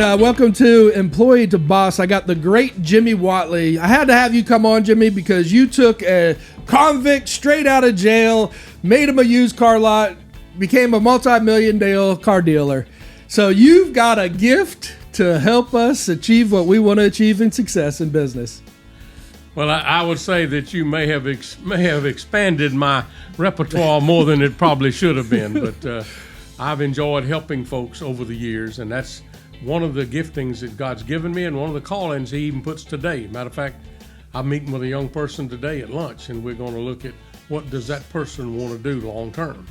and welcome to Employee to Boss. I got the great Jimmy Whatley. I had to have you come on, Jimmy, because you took a convict straight out of jail, made him a used car lot, became a multi-million car dealer. So you've got a gift to help us achieve what we want to achieve in success in business. Well, I would say that you may have expanded my repertoire more than it probably should have been, but I've enjoyed helping folks over the years, and that's one of the giftings that God's given me and one of the callings he even puts today. Matter of fact, I'm meeting with a young person today at lunch, and we're going to look at what does that person want to do long term.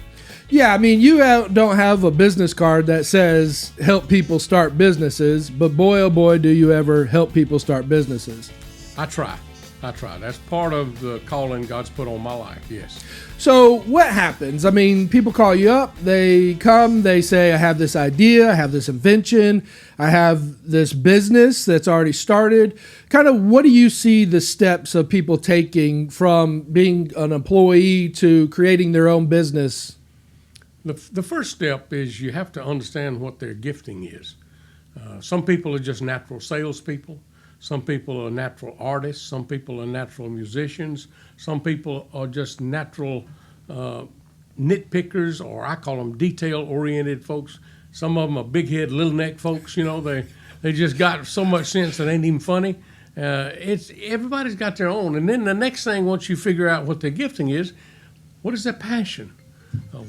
Yeah, I mean, you don't have a business card that says help people start businesses, but boy, oh boy, do you ever help people start businesses. I try. That's part of the calling God's put on my life, yes. So what happens? I mean, people call you up, they come, they say, I have this idea, I have this invention, I have this business that's already started. Kind of what do you see the steps of people taking from being an employee to creating their own business? The first step is you have to understand what their gifting is. Some people are just natural salespeople. Some people are natural artists. Some people are natural musicians. Some people are just natural nitpickers, or I call them detail-oriented folks. Some of them are big-head, little-neck folks. You know, they just got so much sense that ain't even funny. Everybody's got their own. And then the next thing, once you figure out what their gifting is, what is their passion?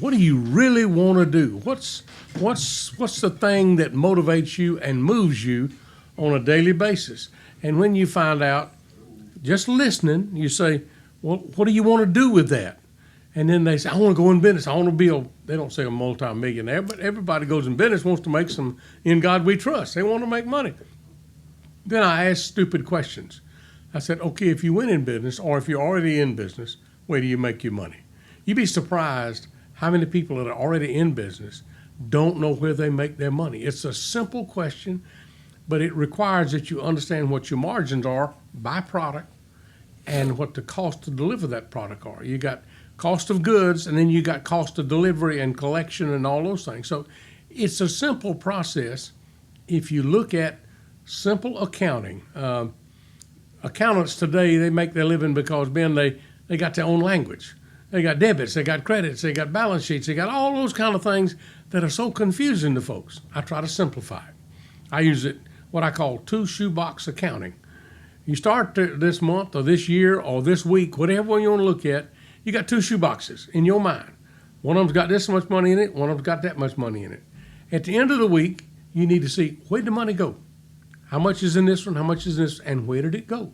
What do you really want to do? What's the thing that motivates you and moves you on a daily basis? And when you find out, just listening, you say, well, what do you want to do with that? And then they say, I want to go in business. I want to be they don't say a multi-millionaire, but everybody goes in business, wants to make some, in God we trust. They want to make money. Then I ask stupid questions. I said, okay, if you went in business, or if you're already in business, where do you make your money? You'd be surprised how many people that are already in business don't know where they make their money. It's a simple question, but it requires that you understand what your margins are by product and what the cost to deliver that product are. You got cost of goods, and then you got cost of delivery and collection and all those things. So it's a simple process. If you look at simple accounting, accountants today, they make their living because, Ben, they got their own language. They got debits, they got credits, they got balance sheets, they got all those kind of things that are so confusing to folks. I try to simplify it. I use it, what I call two shoebox accounting. You start this month or this year or this week, whatever one you want to look at, you got two shoeboxes in your mind. One of them's got this much money in it, one of them's got that much money in it. At the end of the week, you need to see, where'd the money go? How much is in this one, how much is in this, and where did it go?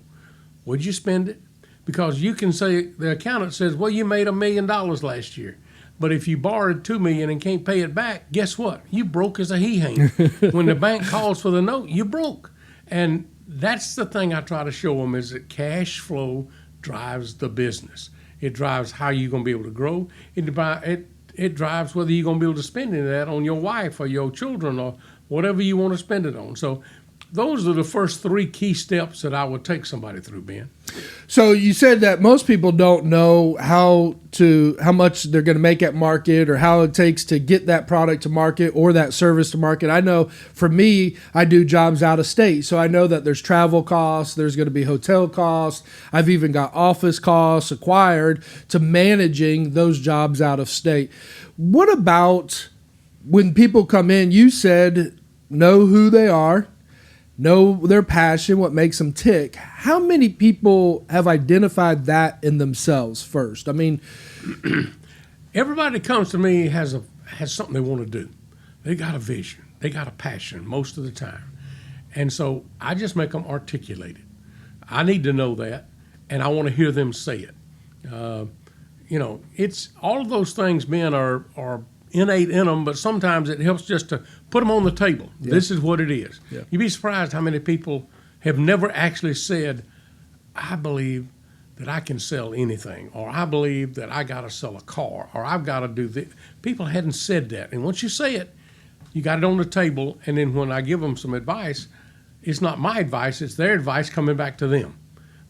Where'd you spend it? Because you can say, the accountant says, well, you made $1 million last year. But if you borrowed $2 million and can't pay it back, guess what? You broke as a he-hang. When the bank calls for the note, you broke. And that's the thing I try to show them, is that cash flow drives the business. It drives how you're going to be able to grow. It drives whether you're going to be able to spend any of that on your wife or your children or whatever you want to spend it on. So those are the first three key steps that I would take somebody through, Ben. So you said that most people don't know how much they're going to make at market, or how it takes to get that product to market or that service to market. I know for me, I do jobs out of state, so I know that there's travel costs, there's going to be hotel costs. I've even got office costs acquired to managing those jobs out of state. What about when people come in? You said know who they are, know their passion, what makes them tick. How many people have identified that in themselves first? I mean, everybody that comes to me has something they want to do. They got a vision. They got a passion most of the time. And so I just make them articulate it. I need to know that, and I want to hear them say it. It's all of those things, men, are innate in them, but sometimes it helps just to put them on the table. Yeah. This is what it is. Yeah. You'd be surprised how many people have never actually said, I believe that I can sell anything, or I believe that I got to sell a car, or I've got to do this. People hadn't said that. And once you say it, you got it on the table, and then when I give them some advice, it's not my advice, it's their advice coming back to them.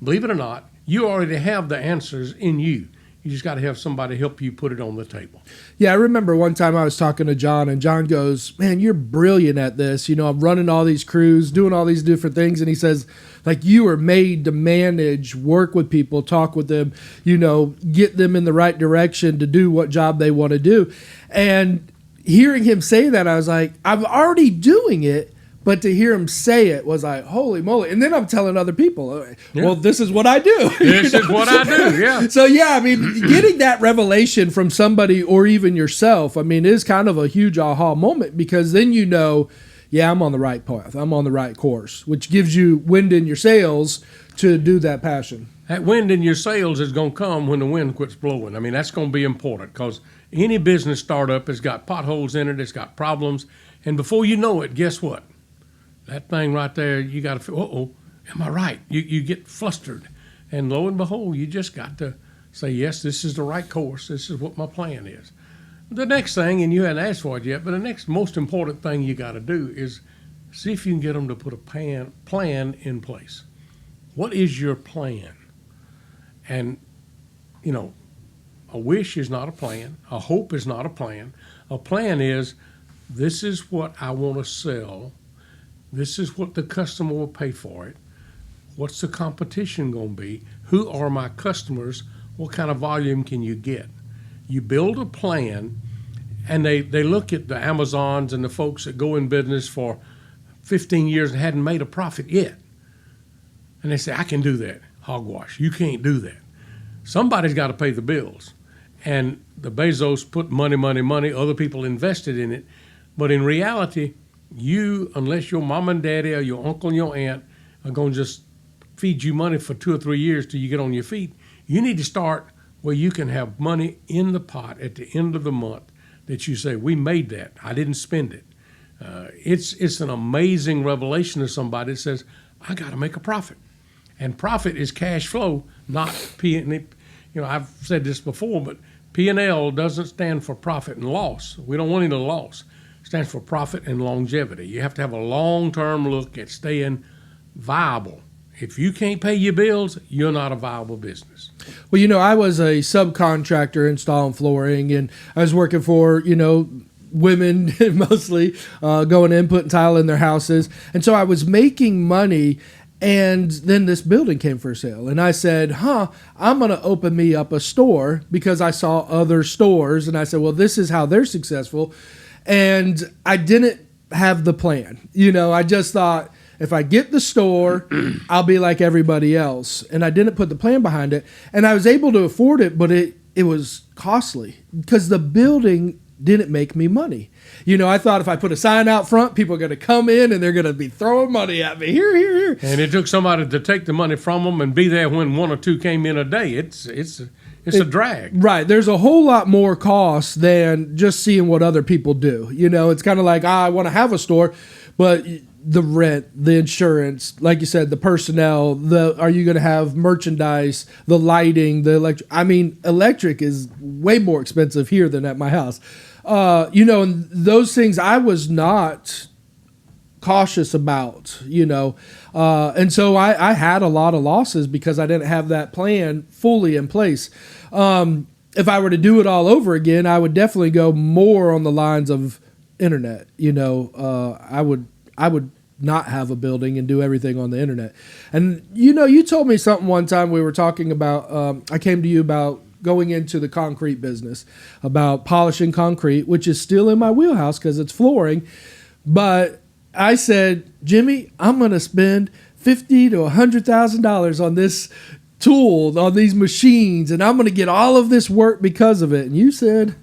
Believe it or not, you already have the answers in you. You just got to have somebody help you put it on the table. Yeah, I remember one time I was talking to John, and John goes, "Man, you're brilliant at this. I'm running all these crews, doing all these different things." And he says, like, you are made to manage, work with people, talk with them, get them in the right direction to do what job they want to do. And hearing him say that, I was like, I'm already doing it. But to hear him say it was like, holy moly. And then I'm telling other people, well, this is what I do. This is what I do, yeah. So, yeah, I mean, getting that revelation from somebody or even yourself, I mean, is kind of a huge aha moment, because then yeah, I'm on the right path. I'm on the right course, which gives you wind in your sails to do that passion. That wind in your sails is going to come when the wind quits blowing. I mean, that's going to be important, because any business startup has got potholes in it. It's got problems. And before you know it, guess what? That thing right there, you got to feel, am I right? You get flustered. And lo and behold, you just got to say, yes, this is the right course. This is what my plan is. The next thing, and you hadn't asked for it yet, but the next most important thing you got to do is see if you can get them to put a plan in place. What is your plan? And, a wish is not a plan. A hope is not a plan. A plan is, this is what I want to sell. This is what the customer will pay for it. What's the competition going to be? Who are my customers? What kind of volume can you get? You build a plan, and they look at the Amazons and the folks that go in business for 15 years and hadn't made a profit yet. And they say, I can do that. Hogwash. You can't do that. Somebody's got to pay the bills. And the Bezos put money. Other people invested in it. But in reality, you, unless your mom and daddy or your uncle and your aunt are going to just feed you money for 2 or 3 years till you get on your feet, you need to start where you can have money in the pot at the end of the month that you say, we made that. I didn't spend it. It's an amazing revelation to somebody that says, I got to make a profit. And profit is cash flow, not P&L. I've said this before, but P&L doesn't stand for profit and loss. We don't want any loss. Stands for profit and longevity. You have to have a long-term look at staying viable. If you can't pay your bills, you're not a viable business. Well, I was a subcontractor installing flooring, and I was working for, women mostly, going in, putting tile in their houses. And so I was making money, and then this building came for sale. And I said, I'm going to open me up a store, because I saw other stores. And I said, well, this is how they're successful. And I didn't have the plan. I just thought, if I get the store, I'll be like everybody else. And I didn't put the plan behind it. And I was able to afford it, but it was costly, because the building didn't make me money. I thought if I put a sign out front, people are going to come in and they're going to be throwing money at me. Here. And it took somebody to take the money from them and be there when 1 or 2 came in a day. It's a drag. Right. There's a whole lot more cost than just seeing what other people do. It's kind of like, I want to have a store, but the rent, the insurance, like you said, the personnel, are you going to have merchandise, the lighting, the electric? I mean, electric is way more expensive here than at my house. And those things I was not cautious about, and so I had a lot of losses because I didn't have that plan fully in place. If I were to do it all over again, I would definitely go more on the lines of internet. I would not have a building and do everything on the internet. And you told me something one time we were talking about. I came to you about going into the concrete business, about polishing concrete, which is still in my wheelhouse because it's flooring. But I said, Jimmy, I'm going to spend $50,000 to $100,000 on this tool, on these machines, and I'm going to get all of this work because of it. And you said,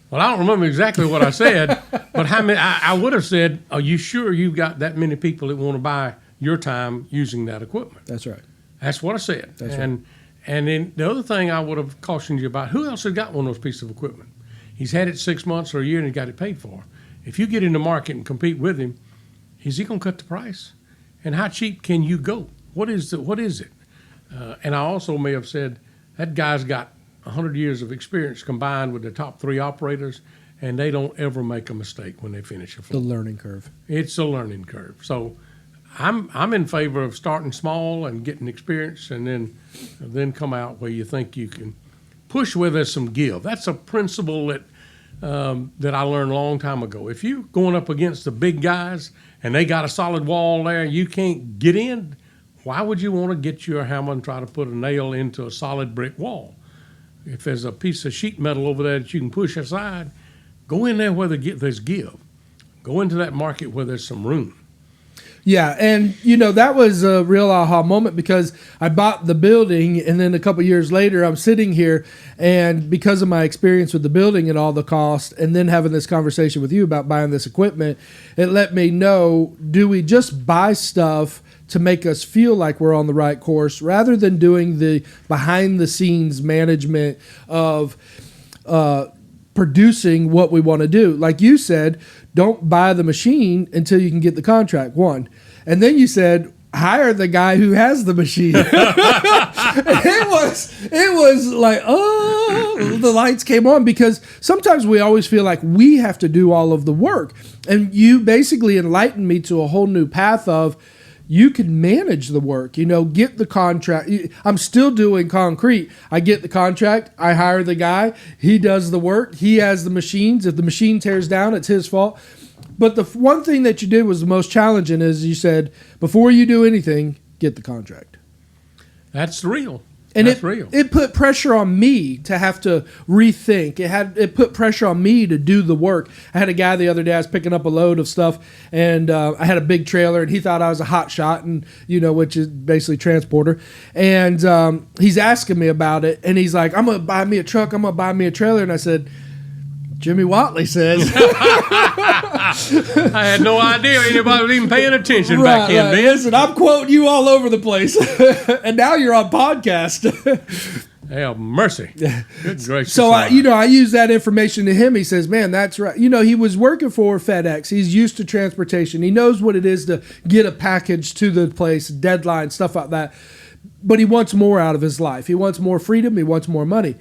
well, I don't remember exactly what I said, but how many? I would have said, are you sure you've got that many people that want to buy your time using that equipment? That's right. That's what I said. That's right. And then the other thing I would have cautioned you about, who else has got one of those pieces of equipment? He's had it 6 months or a year and he got it paid for. If you get in the market and compete with him, is he going to cut the price? And how cheap can you go? What is it? And I also may have said, that guy's got 100 years of experience combined with the top 3 operators, and they don't ever make a mistake when they finish a floor. The learning curve. It's a learning curve. So I'm in favor of starting small and getting experience, and then come out where you think you can push where there's some give. That's a principle that I learned a long time ago. If you're going up against the big guys and they got a solid wall there and you can't get in, why would you want to get your hammer and try to put a nail into a solid brick wall? If there's a piece of sheet metal over there that you can push aside, go in there where there's give. Go into that market where there's some room. Yeah, and that was a real aha moment because I bought the building, and then a couple years later, I'm sitting here, and because of my experience with the building and all the cost, and then having this conversation with you about buying this equipment, it let me know: do we just buy stuff to make us feel like we're on the right course, rather than doing the behind-the-scenes management of producing what we want to do? Like you said, don't buy the machine until you can get the contract, one. And then you said, hire the guy who has the machine. it was like, oh, the lights came on, because sometimes we always feel like we have to do all of the work. And you basically enlightened me to a whole new path of, you can manage the work, get the contract. I'm still doing concrete. I get the contract. I hire the guy. He does the work. He has the machines. If the machine tears down, it's his fault. But the one thing that you did was the most challenging is you said, before you do anything, get the contract. That's real. And That's real. It put pressure on me to have to rethink. It put pressure on me to do the work. I had a guy the other day, I was picking up a load of stuff, and I had a big trailer, and he thought I was a hot shot, and which is basically transporter. And he's asking me about it, and he's like, I'm going to buy me a truck, I'm going to buy me a trailer. And I said, Jimmy Whatley says. I had no idea anybody was even paying attention back then, man. Listen, I'm quoting you all over the place. And now you're on podcast. Hell, mercy. Good gracious. So, I use that information to him. He says, man, that's right. He was working for FedEx. He's used to transportation. He knows what it is to get a package to the place, deadline, stuff like that. But he wants more out of his life. He wants more freedom. He wants more money.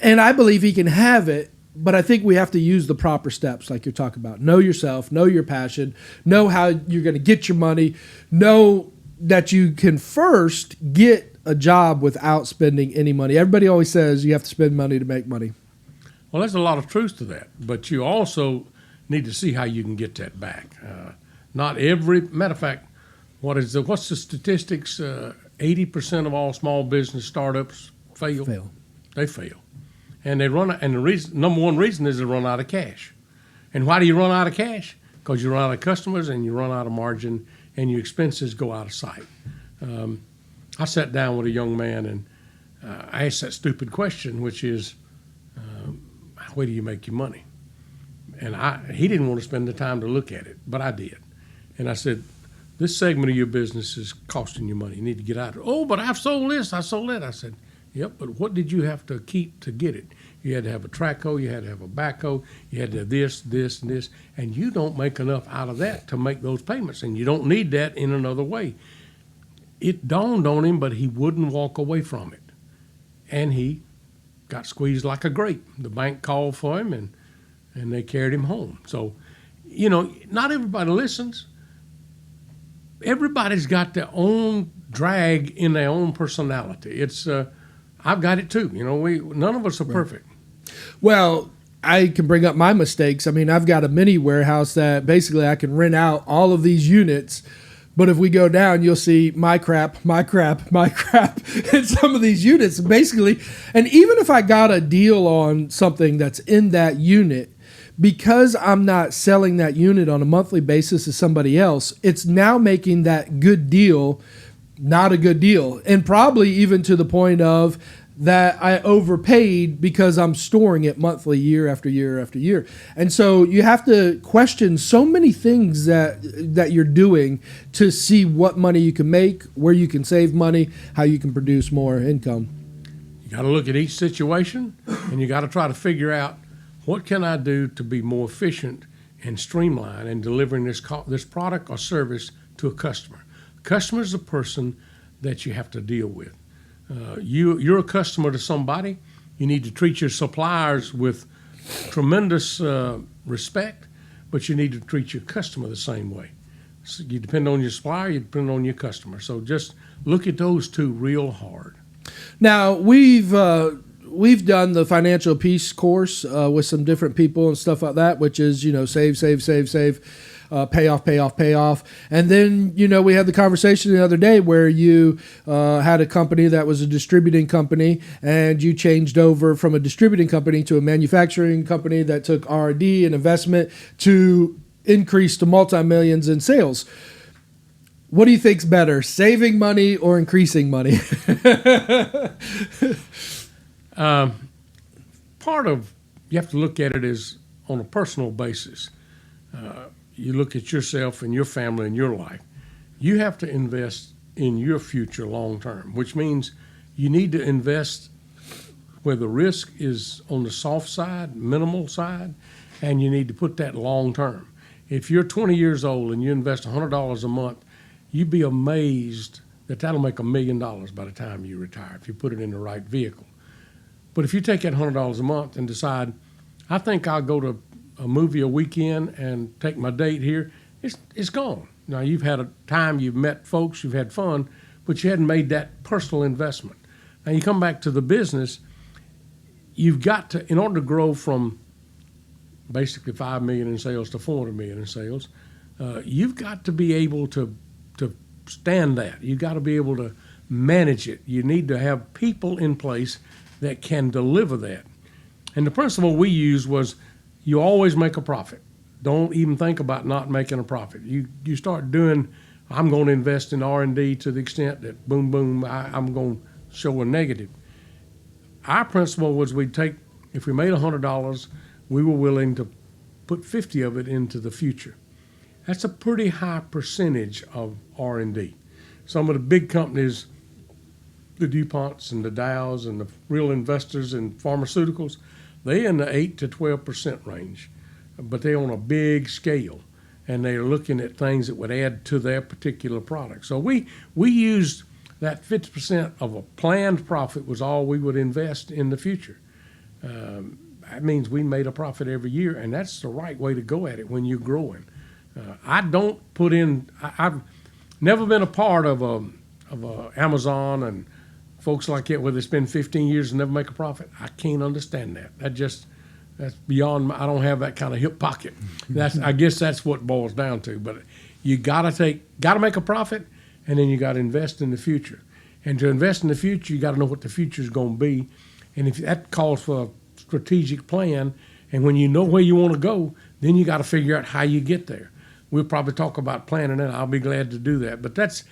And I believe he can have it. But I think we have to use the proper steps, like you're talking about. Know yourself, know your passion, know how you're going to get your money, know that you can first get a job without spending any money. Everybody always says you have to spend money to make money. Well, there's a lot of truth to that, but you also need to see how you can get that back. Not every matter of fact. What's the statistics? 80% of all small business startups fail. They fail. And they run, and the number one reason is they run out of cash. And why do you run out of cash? Because you run out of customers, and you run out of margin, and your expenses go out of sight. I sat down with a young man, and I asked that stupid question, which is, where do you make your money? And he didn't want to spend the time to look at it, but I did. And I said, this segment of your business is costing you money. You need to get out of it. Oh, but I've sold this, I sold that. I said, yep, but what did you have to keep to get it? You had to have a track hoe, you had to have a backhoe, you had to have this, this, and this, and you don't make enough out of that to make those payments, and you don't need that in another way. It dawned on him, but he wouldn't walk away from it, and he got squeezed like a grape. The bank called for him, and they carried him home. So, not everybody listens. Everybody's got their own drag in their own personality. It's I've got it too. None of us are perfect. Well, I can bring up my mistakes. I mean, I've got a mini warehouse that basically I can rent out all of these units. But if we go down, you'll see my crap in some of these units. Basically, and even if I got a deal on something that's in that unit, because I'm not selling that unit on a monthly basis to somebody else, it's now making that good deal not a good deal. And probably even to the point of that I overpaid because I'm storing it monthly, year after year after year. And so you have to question so many things that you're doing to see what money you can make, where you can save money, how you can produce more income. You got to look at each situation, and you got to try to figure out, what can I do to be more efficient and streamlined in delivering this product or service to a customer. Customer is a person that you have to deal with. You're a customer to somebody. You need to treat your suppliers with tremendous respect, but you need to treat your customer the same way. So you depend on your supplier, you depend on your customer. So just look at those two real hard. Now, we've we've done the financial peace course with some different people and stuff like that, which is, save, save, save, save. Pay off, pay off, pay off. And then, we had the conversation the other day where you had a company that was a distributing company, and you changed over from a distributing company to a manufacturing company that took R&D and investment to increase to multi-millions in sales. What do you think's better, saving money or increasing money? Part of, you have to look at it as on a personal basis. You look at yourself and your family and your life. You have to invest in your future long term, which means you need to invest where the risk is on the soft side, minimal side, and you need to put that long term. If you're 20 years old and you invest $100 a month, you'd be amazed that that'll make $1 million by the time you retire if you put it in the right vehicle. But if you take that $100 a month and decide, I think I'll go to a movie a weekend and take my date here, it's gone. Now, you've had a time, you've met folks, you've had fun, but you hadn't made that personal investment. Now, you come back to the business, you've got to, in order to grow from basically $5 million in sales to $400 million in sales, you've got to be able to stand that. You've got to be able to manage it. You need to have people in place that can deliver that. And the principle we used was, you always make a profit. Don't even think about not making a profit. You start doing, I'm going to invest in R&D to the extent that boom, boom, I'm going to show a negative. Our principle was if we made $100, we were willing to put 50 of it into the future. That's a pretty high percentage of R&D. Some of the big companies, the DuPonts and the Dows and the real investors in pharmaceuticals, they're in the 8 to 12% range, but they're on a big scale, and they're looking at things that would add to their particular product. So we used that 50% of a planned profit was all we would invest in the future. That means we made a profit every year, and that's the right way to go at it when you're growing. I don't put in. I've never been a part of Amazon and folks like that where they spend 15 years and never make a profit. I can't understand that. That's beyond I don't have that kind of hip pocket. I guess that's what it boils down to. But you gotta make a profit, and then you gotta invest in the future. And to invest in the future, you gotta know what the future is gonna be. And if that calls for a strategic plan, and when you know where you want to go, then you gotta figure out how you get there. We'll probably talk about planning it. I'll be glad to do that. But that's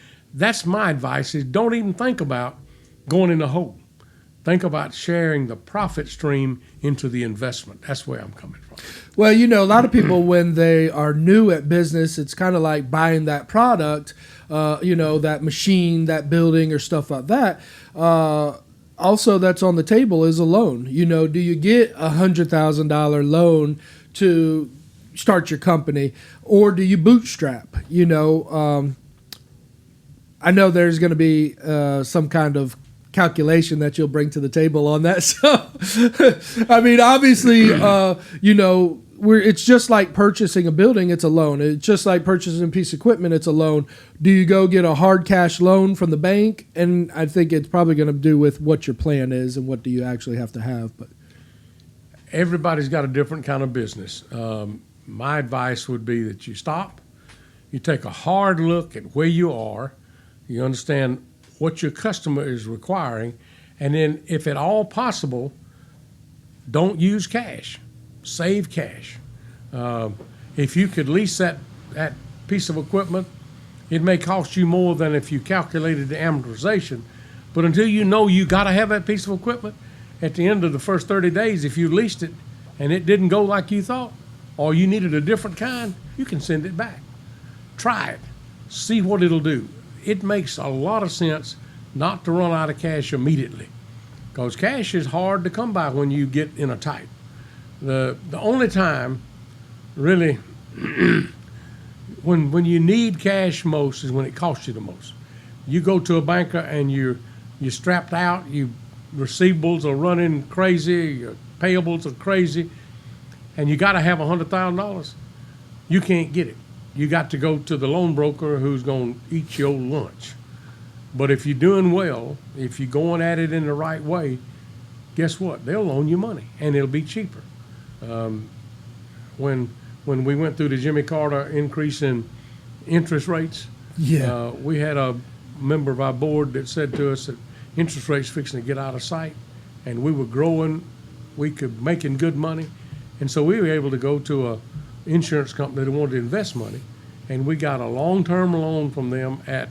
my advice is don't even think about going in the hole. Think about sharing the profit stream into the investment. That's where I'm coming from. Well, a lot of people, when they are new at business, it's kind of like buying that product, that machine, that building or stuff like that. Also, that's on the table is a loan. Do you get $100,000 loan to start your company, or do you bootstrap? I know there's going to be some kind of calculation that you'll bring to the table on that. So, I mean, obviously, it's just like purchasing a building, it's a loan. It's just like purchasing a piece of equipment, it's a loan. Do you go get a hard cash loan from the bank? And I think it's probably going to do with what your plan is and what do you actually have to have. But everybody's got a different kind of business. My advice would be that you stop, you take a hard look at where you are, you understand what your customer is requiring, and then if at all possible, don't use cash. Save cash. If you could lease that piece of equipment, it may cost you more than if you calculated the amortization, but until you know you got to have that piece of equipment, at the end of the first 30 days, if you leased it and it didn't go like you thought, or you needed a different kind, you can send it back. Try it. See what it'll do. It makes a lot of sense not to run out of cash immediately, because cash is hard to come by when you get in a tight. The only time, really, when you need cash most is when it costs you the most. You go to a banker and you're strapped out, your receivables are running crazy, your payables are crazy, and you got to have $100,000. You can't get it. You got to go to the loan broker who's going to eat your lunch. But if you're doing well, if you're going at it in the right way, guess what? They'll loan you money, and it'll be cheaper. When we went through the Jimmy Carter increase in interest rates, we had a member of our board that said to us that interest rates fixing to get out of sight, and we were growing, we could making good money, and so we were able to go to a insurance company that wanted to invest money, and we got a long-term loan from them at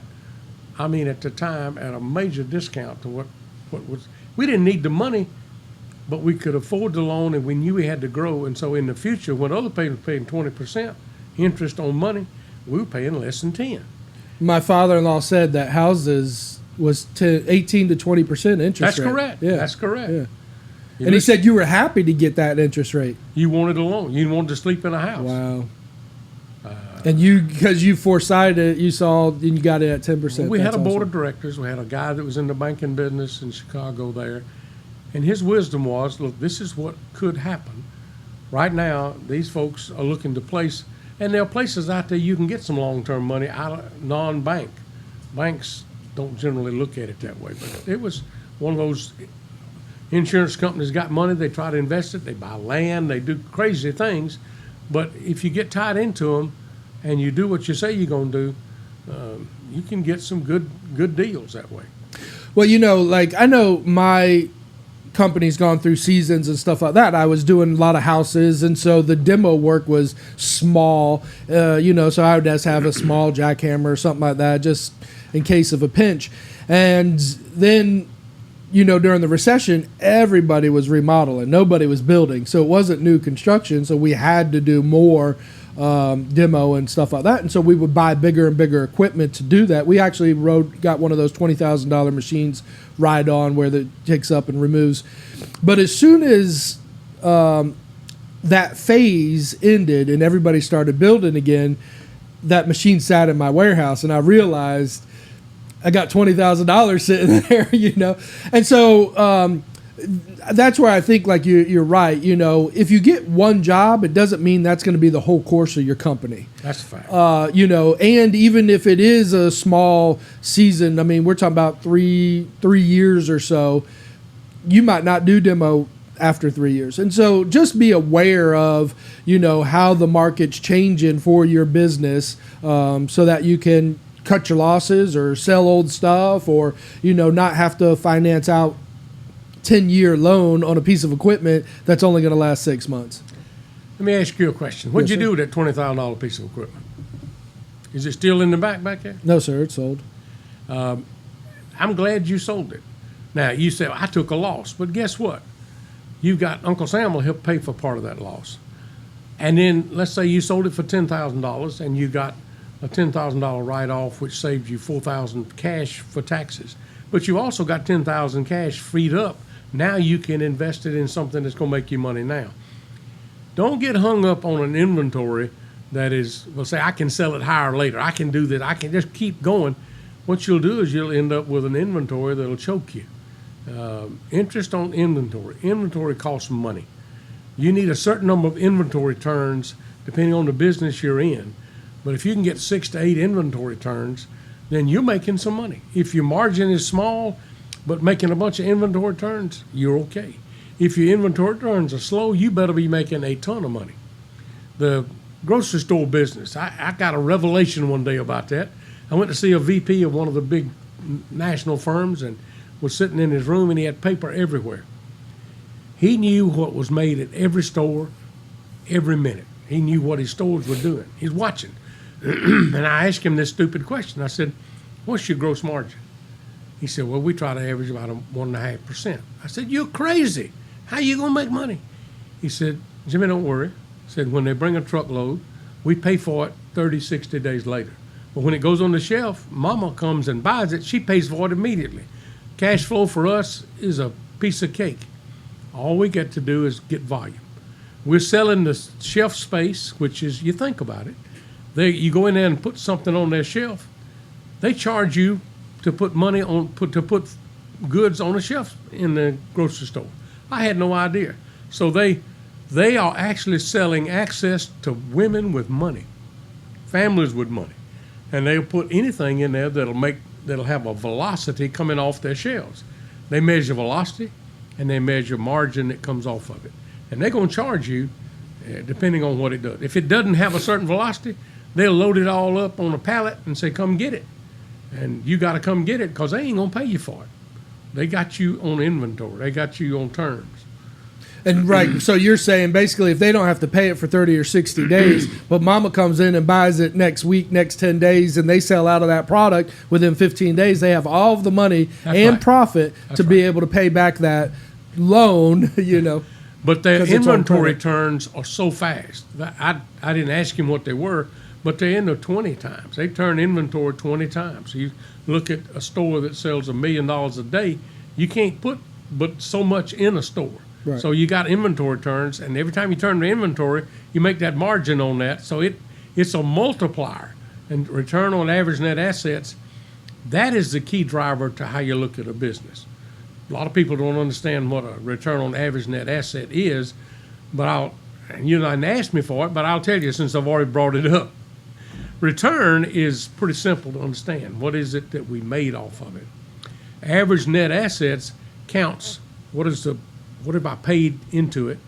the time at a major discount to what was. We didn't need the money, but we could afford the loan, and we knew we had to grow. And so in the future, when other people were paying 20% interest on money, we were paying less than 10. My father-in-law said that houses was 18 to 20% interest That's rate. correct. Yeah. That's correct. Yeah. And he said you were happy to get that interest rate. You wanted a loan. You wanted to sleep in a house. Wow. And because you foresighted it, you saw and you got it at 10%. We had a board awesome. of directors. We had a guy that was in the banking business in Chicago there. And his wisdom was, look, this is what could happen. Right now, these folks are looking to place, and there are places out there you can get some long-term money out of non-bank. Banks don't generally look at it that way. But it was one of those insurance companies got money, they try to invest it, they buy land, they do crazy things. But if you get tied into them and you do what you say you're going to do, you can get some good deals that way. Well, I know my company's gone through seasons and stuff like that. I was doing a lot of houses, and so the demo work was small, so I would just have a small jackhammer or something like that just in case of a pinch. And then, during the recession, everybody was remodeling. Nobody was building, so it wasn't new construction, so we had to do more demo and stuff like that. And so we would buy bigger and bigger equipment to do that. We actually got one of those $20,000 machines ride-on where it takes up and removes. But as soon as that phase ended and everybody started building again, that machine sat in my warehouse, and I realized I got $20,000 sitting there, And so that's where I think, like, you're right. If you get one job, it doesn't mean that's going to be the whole course of your company. That's a fact. And even if it is a small season, we're talking about three years or so, you might not do demo after 3 years. And so just be aware of, how the market's changing for your business, so that you can cut your losses or sell old stuff or, not have to finance out 10-year loan on a piece of equipment that's only going to last 6 months. Let me ask you a question. What'd Yes, you sir. do with that $20,000 piece of equipment? Is it still in the back there? No, sir, it's sold. I'm glad you sold it. Now, you say, I took a loss, but guess what? You've got Uncle Sam will help pay for part of that loss. And then let's say you sold it for $10,000 and you got a $10,000 write-off, which saved you $4,000 cash for taxes. But you also got $10,000 cash freed up. Now you can invest it in something that's going to make you money now. Don't get hung up on an inventory that is, say, I can sell it higher later. I can do that. I can just keep going. What you'll do is you'll end up with an inventory that'll choke you. Interest on inventory. Inventory costs money. You need a certain number of inventory turns depending on the business you're in. But if you can get 6 to 8 inventory turns, then you're making some money. If your margin is small, but making a bunch of inventory turns, you're okay. If your inventory turns are slow, you better be making a ton of money. The grocery store business, I got a revelation one day about that. I went to see a VP of one of the big national firms and was sitting in his room, and he had paper everywhere. He knew what was made at every store, every minute. He knew what his stores were doing. He's watching. And I asked him this stupid question. I said, what's your gross margin? He said, well, we try to average about 1.5%. I said, you're crazy. How you going to make money? He said, Jimmy, don't worry. He said, when they bring a truckload, we pay for it 30, 60 days later. But when it goes on the shelf, Mama comes and buys it. She pays for it immediately. Cash flow for us is a piece of cake. All we get to do is get volume. We're selling the shelf space, which is, you think about it, you go in there and put something on their shelf, they charge you to put money on, to put goods on a shelf in the grocery store. I had no idea. So they are actually selling access to women with money, families with money, and they'll put anything in there that'll have a velocity coming off their shelves. They measure velocity, and they measure margin that comes off of it. And they're going to charge you depending on what it does. If it doesn't have a certain velocity, they'll load it all up on a pallet and say, come get it. And you got to come get it because they ain't going to pay you for it. They got you on inventory. They got you on terms. And right, so you're saying basically if they don't have to pay it for 30 or 60 days, but mama comes in and buys it next week, next 10 days, and they sell out of that product within 15 days, they have all of the money and profit to be able to pay back that loan, you know. But their inventory turns are so fast. I didn't ask him what they were, but they're in there 20 times. They turn inventory 20 times. You look at a store that sells $1 million a day, you can't put but so much in a store. Right. So you got inventory turns, and every time you turn the inventory, you make that margin on that. So it's a multiplier. And return on average net assets, that is the key driver to how you look at a business. A lot of people don't understand what a return on average net asset is, but you didn't ask me for it, but I'll tell you since I've already brought it up. Return is pretty simple to understand. What is it that we made off of it? Average net assets counts what have I paid into it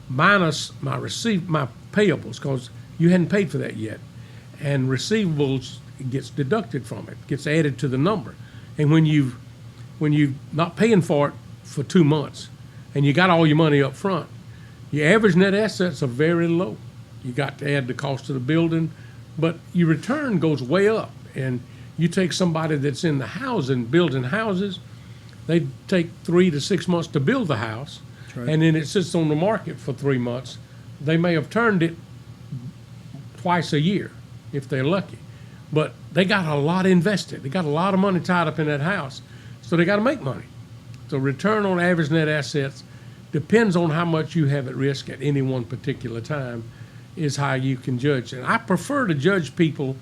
minus my payables, because you hadn't paid for that yet. And receivables gets deducted from it, gets added to the number. And when you're not paying for it for 2 months and you got all your money up front, your average net assets are very low. You got to add the cost of the building, but your return goes way up. And you take somebody that's in the housing, building houses, they take 3 to 6 months to build the house, and then it sits on the market for 3 months. They may have turned it twice a year if they're lucky, but they got a lot invested. They got a lot of money tied up in that house, so they got to make money. So return on average net assets depends on how much you have at risk at any one particular time is how you can judge. And I prefer to judge people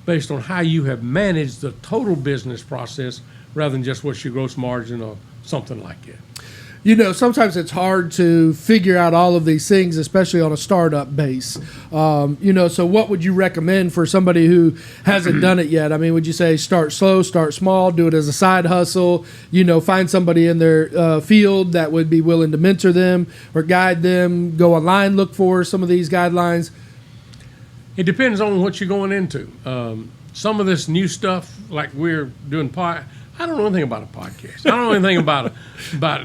based on how you have managed the total business process rather than just what's your gross margin or something like that. You know, sometimes it's hard to figure out all of these things, especially on a startup base. You know, so what would you recommend for somebody who hasn't done it yet? I mean, would you say start slow, start small, do it as a side hustle, you know, find somebody in their field that would be willing to mentor them or guide them, go online, look for some of these guidelines? It depends on what you're going into. Some of this new stuff, like we're doing I don't know anything about a podcast. I don't know anything about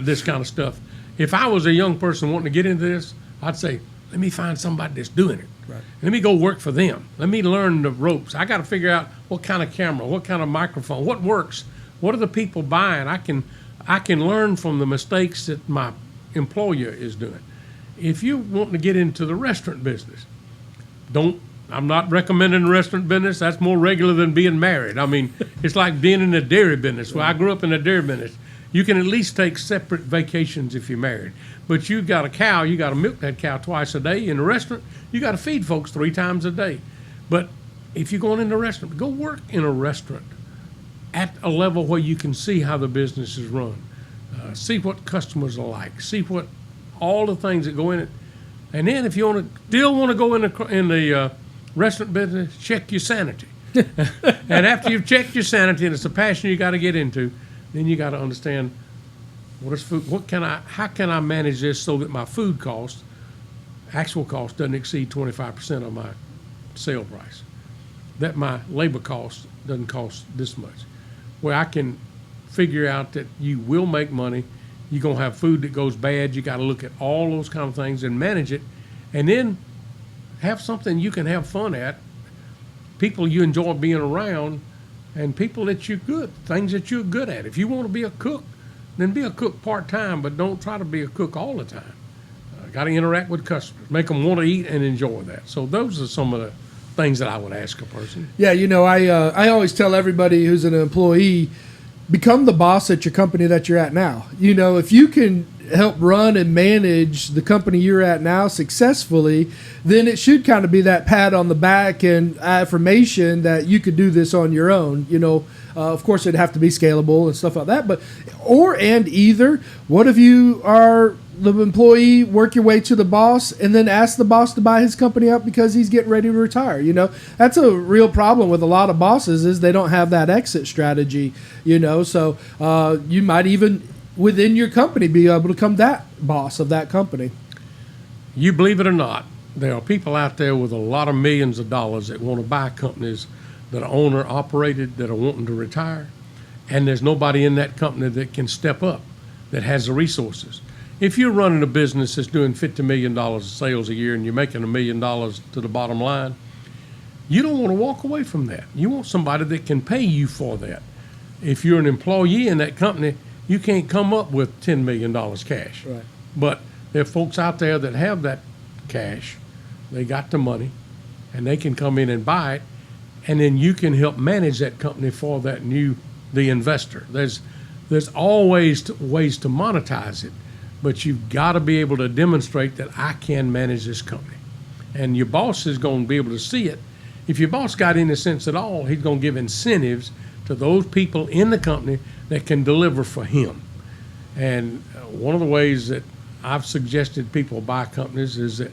this kind of stuff. If I was a young person wanting to get into this, I'd say, let me find somebody that's doing it. Right. Let me go work for them. Let me learn the ropes. I got to figure out what kind of camera, what kind of microphone, what works. What are the people buying? I can learn from the mistakes that my employer is doing. If you want to get into the restaurant business, I'm not recommending the restaurant business. That's more regular than being married. I mean, it's like being in the dairy business. Well, I grew up in the dairy business. You can at least take separate vacations if you're married. But you got a cow, you got to milk that cow twice a day. In a restaurant, you got to feed folks 3 times a day. But if you're going in a restaurant, go work in a restaurant at a level where you can see how the business is run. See what customers are like. See what all the things that go in it. And then if you still want to go in the restaurant business, check your sanity. And after you've checked your sanity and it's a passion you got to get into, then you got to understand what is food. How can I manage this so that my food cost, actual cost, doesn't exceed 25% of my sale price? That my labor cost doesn't cost this much. Where I can figure out that you will make money, you're gonna have food that goes bad. You got to look at all those kind of things and manage it, and then have something you can have fun at, people you enjoy being around, and people that you're things that you're good at. If you want to be a cook, then be a cook part-time, but don't try to be a cook all the time. Got to interact with customers, make them want to eat and enjoy that. So those are some of the things that I would ask a person. Yeah, you know, I always tell everybody who's an employee, become the boss at your company that you're at now. You know, if you can help run and manage the company you're at now successfully, then it should kind of be that pat on the back and affirmation that you could do this on your own. You know, of course it'd have to be scalable and stuff like that, but either what if you are the employee, work your way to the boss, and then ask the boss to buy his company up because he's getting ready to retire? You know, that's a real problem with a lot of bosses, is they don't have that exit strategy, you know. So you might even within your company be able to become that boss of that company. You believe it or not, there are people out there with a lot of millions of dollars that want to buy companies that are owner operated, that are wanting to retire, and there's nobody in that company that can step up, that has the resources. If you're running a business that's doing $50 million of sales a year and you're making $1 million to the bottom line, you don't want to walk away from that. You want somebody that can pay you for that. If you're an employee in that company, you can't come up with $10 million cash. Right. But there are folks out there that have that cash, they got the money, and they can come in and buy it, and then you can help manage that company for the investor. There's always ways to monetize it, but you've got to be able to demonstrate that I can manage this company. And your boss is going to be able to see it. If your boss got any sense at all, he's going to give incentives to those people in the company that can deliver for him. And one of the ways that I've suggested people buy companies is that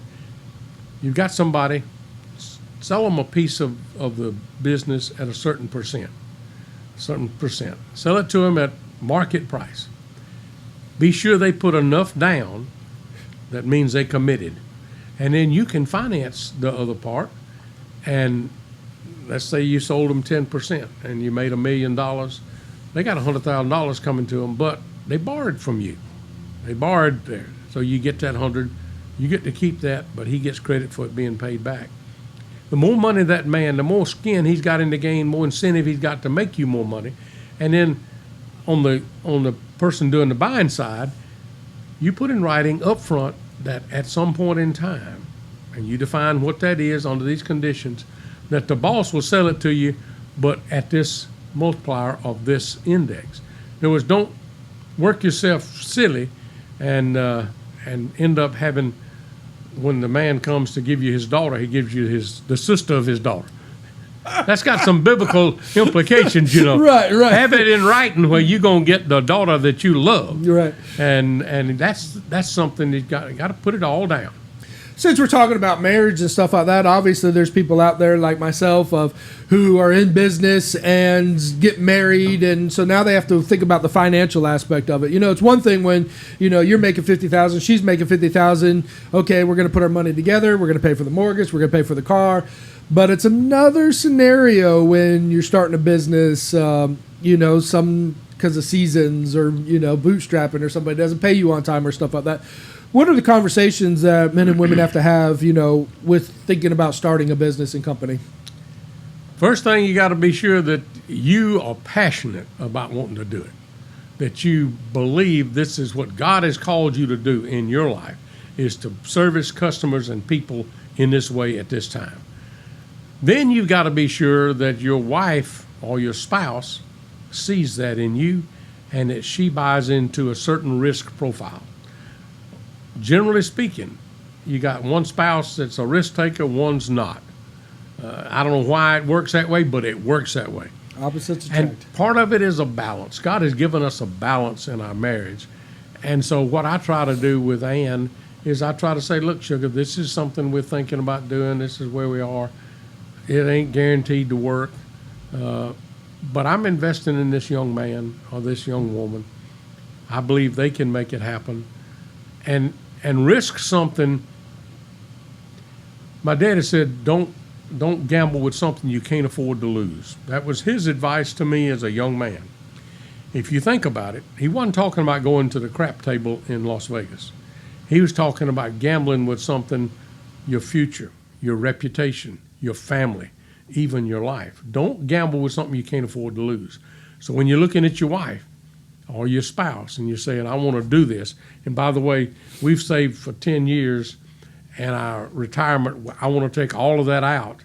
you've got somebody, sell them a piece of the business at a certain percent. Sell it to them at market price. Be sure they put enough down, that means they committed. And then you can finance the other part. And let's say you sold them 10% and you made $1 million. They got $100,000 coming to them, but they borrowed from you. They borrowed there. So you get that 100, you get to keep that, but he gets credit for it being paid back. The more money that man, the more skin he's got in the game, more incentive he's got to make you more money. And then on the person doing the buying side, you put in writing up front that at some point in time, and you define what that is under these conditions, that the boss will sell it to you, but at this multiplier of this index. In other words, don't work yourself silly and end up having, when the man comes to give you his daughter, he gives you the sister of his daughter. That's got some biblical implications, you know. Right. Have it in writing where you're going to get the daughter that you love. Right. And that's something you got to put it all down. Since we're talking about marriage and stuff like that, obviously there's people out there like myself who are in business and get married, and so now they have to think about the financial aspect of it. You know, it's one thing when, you know, you're making $50,000, she's making $50,000. Okay, we're going to put our money together. We're going to pay for the mortgage. We're going to pay for the car. But it's another scenario when you're starting a business, you know, some because of seasons or, you know, bootstrapping or somebody doesn't pay you on time or stuff like that. What are the conversations that men and women have to have, you know, with thinking about starting a business and company? First thing, you got to be sure that you are passionate about wanting to do it, that you believe this is what God has called you to do in your life, is to service customers and people in this way at this time. Then you've got to be sure that your wife or your spouse sees that in you and that she buys into a certain risk profile. Generally speaking, you got one spouse that's a risk taker, one's not. I don't know why it works that way, but it works that way. Opposites attract. And part of it is a balance. God has given us a balance in our marriage. And so what I try to do with Ann is I try to say, look, sugar, this is something we're thinking about doing. This is where we are. It ain't guaranteed to work. But I'm investing in this young man or this young woman. I believe they can make it happen. And risk something. My daddy said, don't gamble with something you can't afford to lose. That was his advice to me as a young man. If you think about it, he wasn't talking about going to the crap table in Las Vegas. He was talking about gambling with something, your future, your reputation, your family, even your life. Don't gamble with something you can't afford to lose. So when you're looking at your wife or your spouse and you're saying, I want to do this, and by the way, we've saved for 10 years and our retirement, I want to take all of that out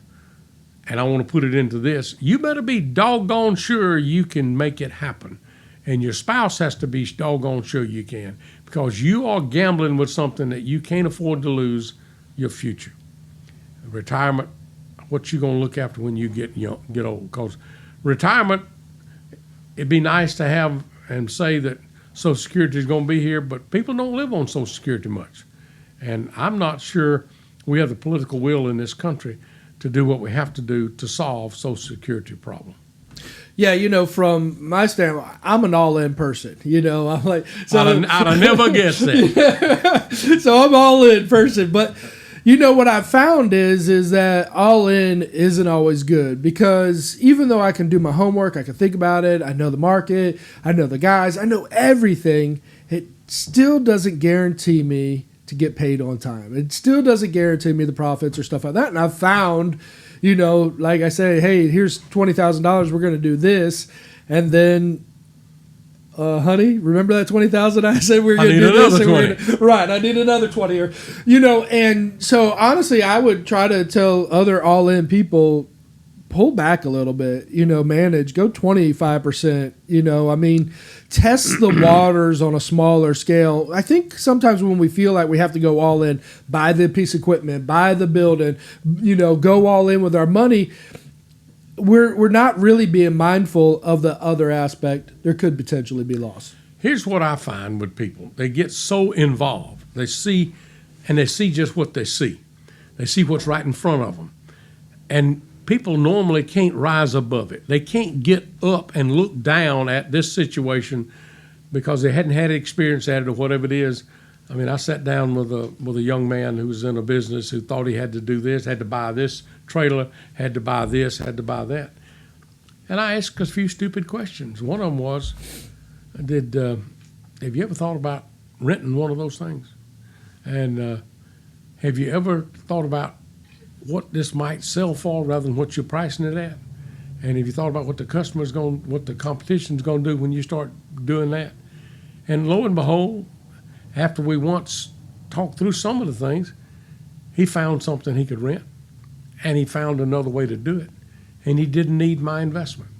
and I want to put it into this, you better be doggone sure you can make it happen. And your spouse has to be doggone sure you can, because you are gambling with something that you can't afford to lose, your future. Retirement, what you going to look after when you get old. Because retirement, it'd be nice to have and say that Social Security is going to be here, but people don't live on Social Security much. And I'm not sure we have the political will in this country to do what we have to do to solve Social Security problem. Yeah, from my standpoint, I'm an all-in person. I'm like, so I'd have never guessed that. so I'm all-in person. But what I've found is that all-in isn't always good, because even though I can do my homework, I can think about it, I know the market, I know the guys, I know everything, it still doesn't guarantee me to get paid on time. It still doesn't guarantee me the profits or stuff like that. And I've found, like I say, hey, here's $20,000. We're going to do this. And then, honey, remember that $20,000 I said we were going to do this? Right. I need another 20. And so honestly, I would try to tell other all-in people, pull back a little bit, manage, go 25%, test the waters on a smaller scale. I think sometimes when we feel like we have to go all in, buy the piece of equipment, buy the building, go all in with our money, we're not really being mindful of the other aspect. There could potentially be loss. Here's what I find with people. They get so involved. They see just what they see. They see what's right in front of them. And people normally can't rise above it. They can't get up and look down at this situation because they hadn't had experience at it or whatever it is. I sat down with a young man who was in a business who thought he had to do this, had to buy this trailer, had to buy this, had to buy that. And I asked a few stupid questions. One of them was, have you ever thought about renting one of those things? And have you ever thought about what this might sell for rather than what you're pricing it at? And have you thought about what the what the competition's going to do when you start doing that? And lo and behold, after we once talked through some of the things, he found something he could rent, and he found another way to do it, and he didn't need my investment.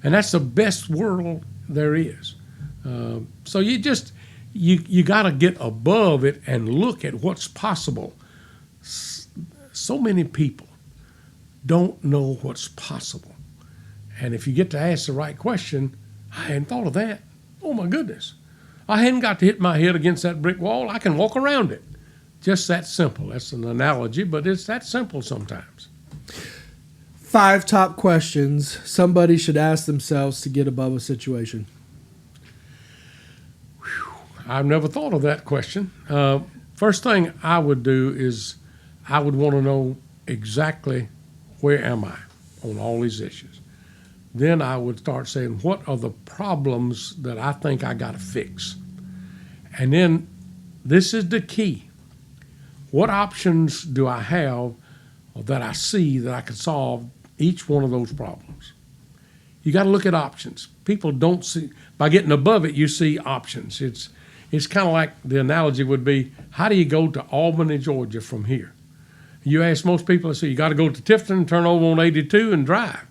And that's the best world there is. So you got to get above it and look at what's possible. So many people don't know what's possible. And if you get to ask the right question, I hadn't thought of that. Oh, my goodness. I hadn't got to hit my head against that brick wall. I can walk around it. Just that simple. That's an analogy, but it's that simple sometimes. 5 top questions somebody should ask themselves to get above a situation. I've never thought of that question. First thing I would do is I would want to know exactly where am I on all these issues. Then I would start saying, what are the problems that I think I got to fix? And then this is the key. What options do I have that I see that I can solve each one of those problems? You got to look at options. People don't see, by getting above it, you see options. It's kind of like the analogy would be, how do you go to Albany, Georgia from here? You ask most people, they say, you got to go to Tifton, turn over on 82 and drive.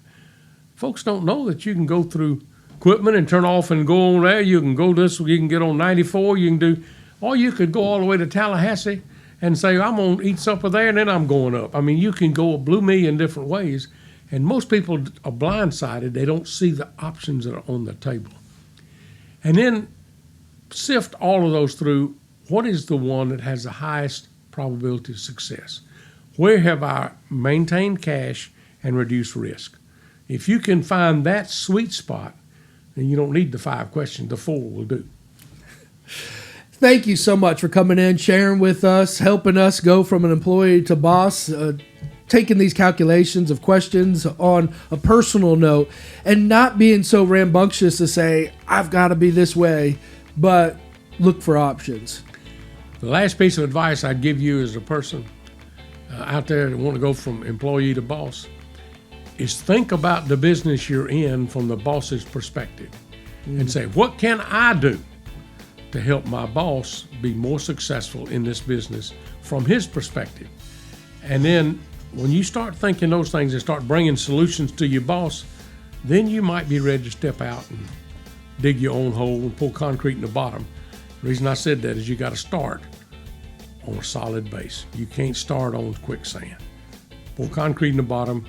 Folks don't know that you can go through equipment and turn off and go on there. You can go this, you can get on 94, you can do, or you could go all the way to Tallahassee and say, I'm going to eat supper there and then I'm going up. You can go a blue million different ways. And most people are blindsided. They don't see the options that are on the table. And then sift all of those through. What is the one that has the highest probability of success? Where have I maintained cash and reduced risk? If you can find that sweet spot, then you don't need the 5 questions. The 4 will do. Thank you so much for coming in, sharing with us, helping us go from an employee to boss, taking these calculations of questions on a personal note, and not being so rambunctious to say, I've got to be this way, but look for options. The last piece of advice I'd give you as a person out there that want to go from employee to boss is think about the business you're in from the boss's perspective and say, what can I do to help my boss be more successful in this business from his perspective? And then when you start thinking those things and start bringing solutions to your boss, then you might be ready to step out and dig your own hole and pour concrete in the bottom. The reason I said that is you got to start on a solid base. You can't start on quicksand. Pour concrete in the bottom,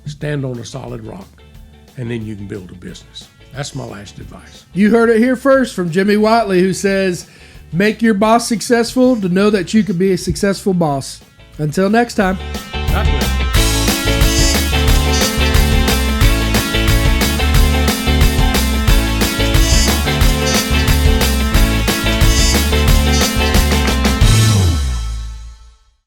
stand on a solid rock, and then you can build a business. That's my last advice. You heard it here first from Jimmy Whatley, who says, make your boss successful to know that you could be a successful boss. Until next time. God bless.